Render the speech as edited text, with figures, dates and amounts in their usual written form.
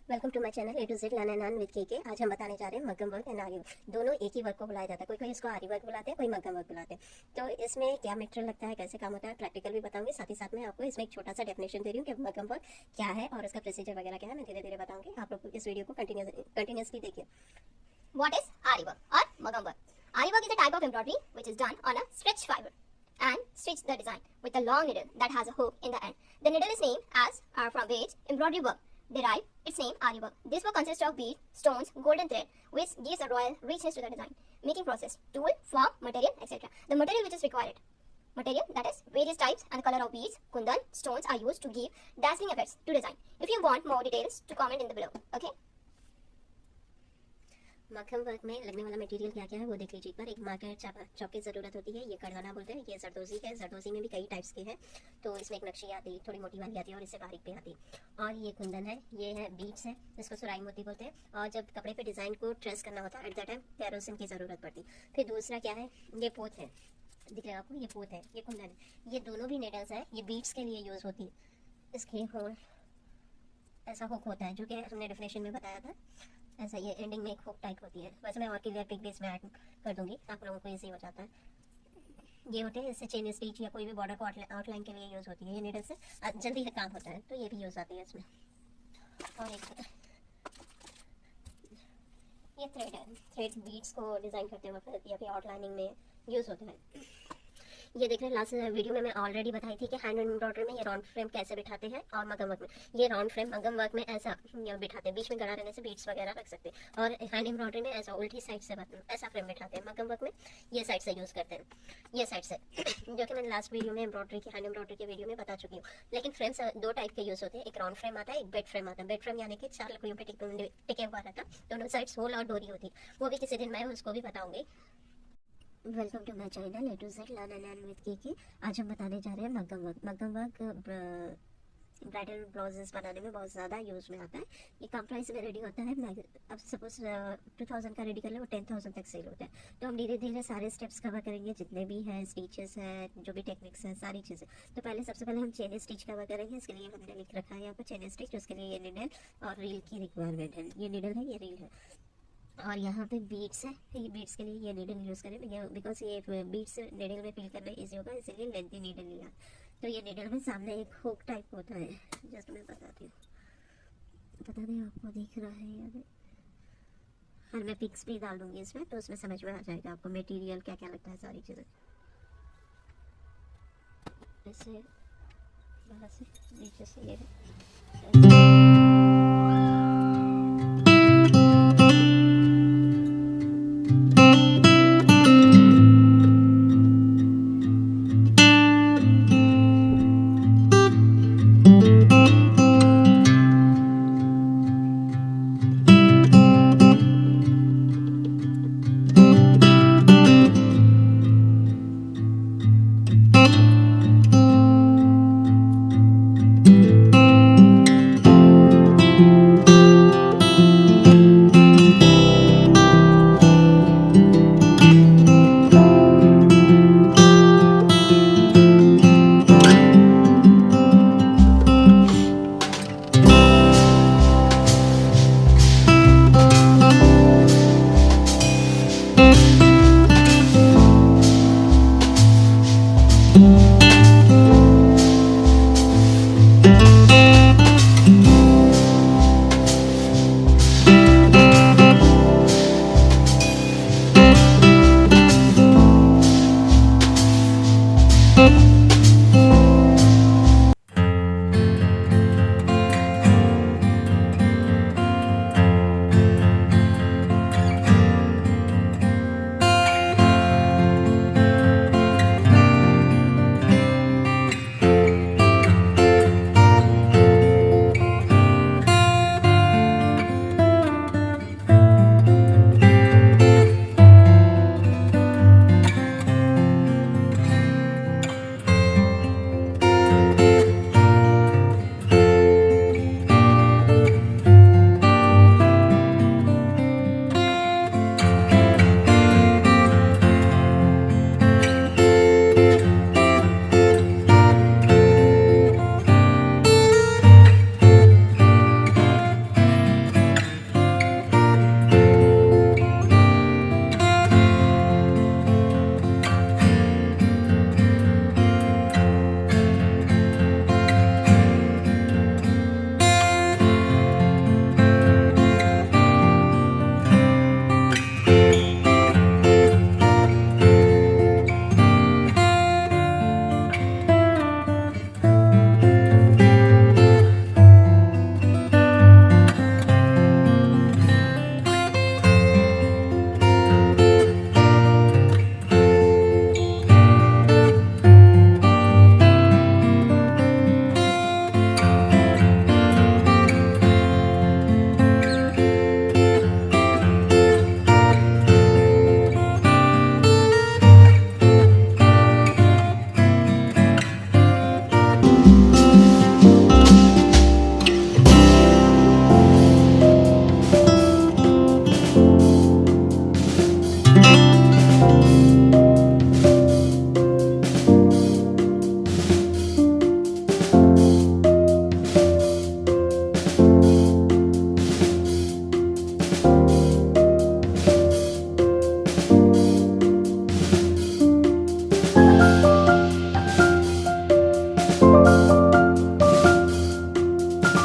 Welcome to my channel A to Z learn and earn with K. आज हम बताने जा रहे हैं maggam work and aari work. दोनों एक ही वर्क को बुलाया जाता है। कोई इसको आरी वर्क बुलाते हैं, कोई मगम वर्क बुलाते हैं। तो इसमें क्या मटेरियल लगता है, कैसे काम होता है, प्रैक्टिकल भी बताऊंगी। साथ ही साथ मैं आपको इसमें एक छोटा सा डेफिनेशन दे रही हूँ कि मगम वर्क क्या है और उसका प्रोसीजर वगैरह क्या है। मैं धीरे धीरे बताऊंगी। आप लोग इस वीडियो को कंटिन्यूसली देखिए। What is aari work or magam work? Aari work is a type of embroidery which is done on a stretched fiber and stitch the design with a long needle that has a hook in the end. The needle is named as from which embroidery work derived its name aari work. This work consists of beads, stones, golden thread which gives a royal richness to the design. Making process, tool, form, material, etc. The material which is required. Material that is various types and the color of beads, kundan, stones are used to give dazzling effects to design. If you want more details, to comment in the below. Okay. मगम work में लगने वाला material क्या क्या है वो देख लीजिए एक बार। एक मार्कर चौक की ज़रूरत होती है। ये kannada बोलते हैं। ये zardosi है। zardosi में भी कई टाइप्स के हैं। तो इसमें एक नक्शी आती है, थोड़ी मोटी वाली आती है और इससे बारीक भी आती है। और ये कुंदन है, ये है बीड्स है जिसको सुराई मोती बोलते हैं। और जब कपड़े पे डिज़ाइन को ट्रेस करना होता है एट द टाइम कैरोसिन की ज़रूरत पड़ती। फिर दूसरा क्या है, ये पोत है, दिख रहा है आपको, ये पोत है, ये कुंदन है। ये दोनों भी नेडल्स है, ये बीड्स के लिए यूज़ होती है। इसके होल ऐसा हुक होता है जो कि हमने डेफिनेशन में बताया था। ऐसा ये एंडिंग में एक हुक टाइप होती है। वैसे मैं और क्लियर पिक बेस में ऐड कर दूंगी, आप लोगों को इजी हो जाता है। ये होते हैं, इससे चेन स्टिच या कोई भी बॉर्डर को आउटलाइन के लिए यूज़ होती है। ये नीडल से जल्दी काम होता है तो ये भी यूज़ आती है इसमें। और एक ये थ्रेड है, थ्रेड बीड्स को डिज़ाइन करते वक्त या फिर आउटलाइनिंग में यूज़ होता है। ये देख रहे हैं, लास्ट वीडियो में मैं ऑलरेडी बताई थी कि हैंड एम्ब्रॉयडरी में ये राउंड फ्रेम कैसे बिठाते हैं और मगम वर्क में ये राउंड फ्रेम मगम वर्क में ऐसा बिठाते हैं। बीच में गड़ा रहने से बीड्स वगैरह रख सकते हैं। और हैंड एम्ब्रॉयडरी में ऐसा उल्टी साइड से ऐसा फ्रेम बिठाते हैं। मगम वर्क में ये साइड से यूज़ करते हैं, ये साइड से जो कि मैंने लास्ट वीडियो में एम्ब्रॉयडरी की हैंड एम्ब्रॉयडरी के वीडियो में बता चुकी हूँ। लेकिन फ्रेम्स दो टाइप के यूज़ होते हैं। एक राउंड फ्रेम आता है, एक बेड फ्रेम आता है। बेड फ्रेम यानी कि 4 लकड़ियों पर टिके हुआ रहता है, दोनों साइड्स होल और डोरी होती है। वो भी किसी दिन मैं उसको भी बताऊँगी। Welcome to my channel A to Z learn and earn with K. आज हम बताने जा रहे हैं maggam work. Maggam work bridal blouses बनाने में बहुत ज़्यादा यूज़ में आता है। ये कम प्राइस में रेडी होता है। अब सपोज 2000 का रेडी कर ले, वो 10,000 तक सेल होता है। तो हम धीरे धीरे सारे स्टेप्स कवर करेंगे, जितने भी हैं स्टिचेस हैं, जो भी टेक्निक्स हैं, सारी चीज़ें। तो पहले सबसे पहले हम चेन स्टिच कवर करेंगे। इसके लिए हमने लिख रखा है यहाँ पर चेन स्टिच। उसके लिए ये निडल और रील की रिक्वायरमेंट है। ये निडल है, ये रील है। और यहाँ पे बीड्स है, ये बीड्स के लिए ये नीडल यूज़ करें बिकॉज ये बीड्स नीडल में फिल करना इजी होगा, इसीलिए लेंथी नीडल लिया। तो ये नीडल में सामने एक हुक टाइप होता है, जस्ट मैं बताती हूँ, पता नहीं आपको दिख रहा है या नहीं। और मैं पिक्स भी डाल दूँगी इसमें, तो उसमें समझ में आ जाएगा आपको मटेरियल क्या क्या लगता है, सारी चीज़ें। ऐसे बाहर से नीचे से ये है।